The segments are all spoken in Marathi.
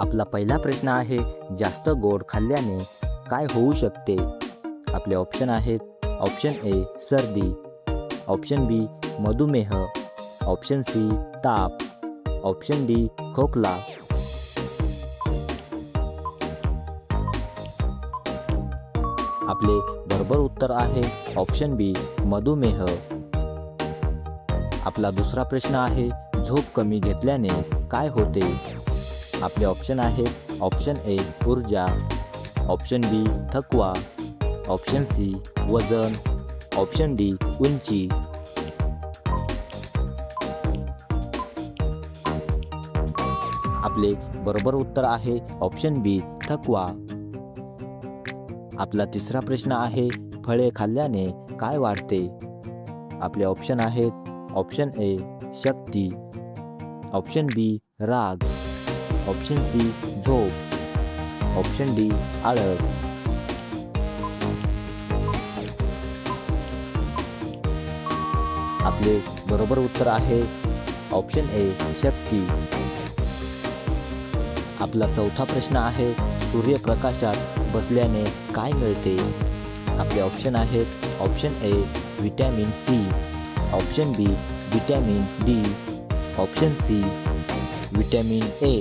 आपला पहिला प्रश्न आहे, जास्त गोड खाल्ल्याने काय होऊ शकते? आपले ऑप्शन आहेत, ऑप्शन ए सर्दी, ऑप्शन बी मधुमेह, ऑप्शन सी ताप, ऑप्शन डी खोकला. आपले बरोबर उत्तर आहे ऑप्शन बी मधुमेह. आपला दुसरा प्रश्न आहे, झोप कमी घेतल्याने काय होते? आपले ऑप्शन आहेत, ऑप्शन ए ऊर्जा, ऑप्शन बी थकवा, ऑप्शन सी वजन, ऑप्शन डी उंची. आपले बरोबर उत्तर आहे ऑप्शन बी थकवा. आपला तिसरा प्रश्न आहे, फळे खाल्ल्याने काय वाढते? आपले ऑप्शन आहेत, ऑप्शन ए शक्ती, ऑप्शन बी राग, ऑप्शन सी झोप, ऑप्शन डी आळस. आपले बरोबर उत्तर आहे ऑप्शन ए शक्ती. आपला चौथा प्रश्न आहे, सूर्यप्रकाशात बसल्याने काय मिळते? आपले ऑप्शन आहेत, option A vitamin C, option B vitamin D, option C vitamin A,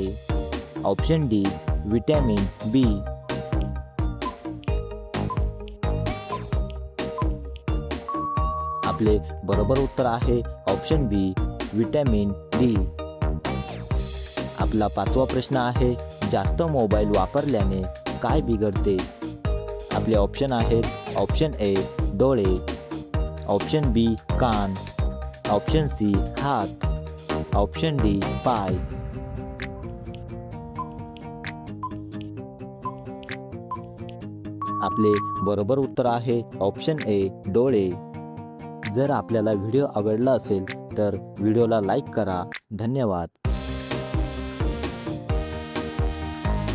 option D vitamin B. आपले बरोबर उत्तर आहे ऑप्शन बी व्हिटॅमिन डी. आपला पाचवा प्रश्न आहे, जास्त मोबाईल वापरल्याने काय बिघडते? आपले ऑप्शन आहेत, ऑप्शन ए डोळे, ऑप्शन बी कान, ऑप्शन सी हात, ऑप्शन डी पाय. आपले बरोबर उत्तर आहे ऑप्शन ए डोळे. जर आपल्याला व्हिडिओ आवडला असेल तर व्हिडिओला लाईक करा. धन्यवाद.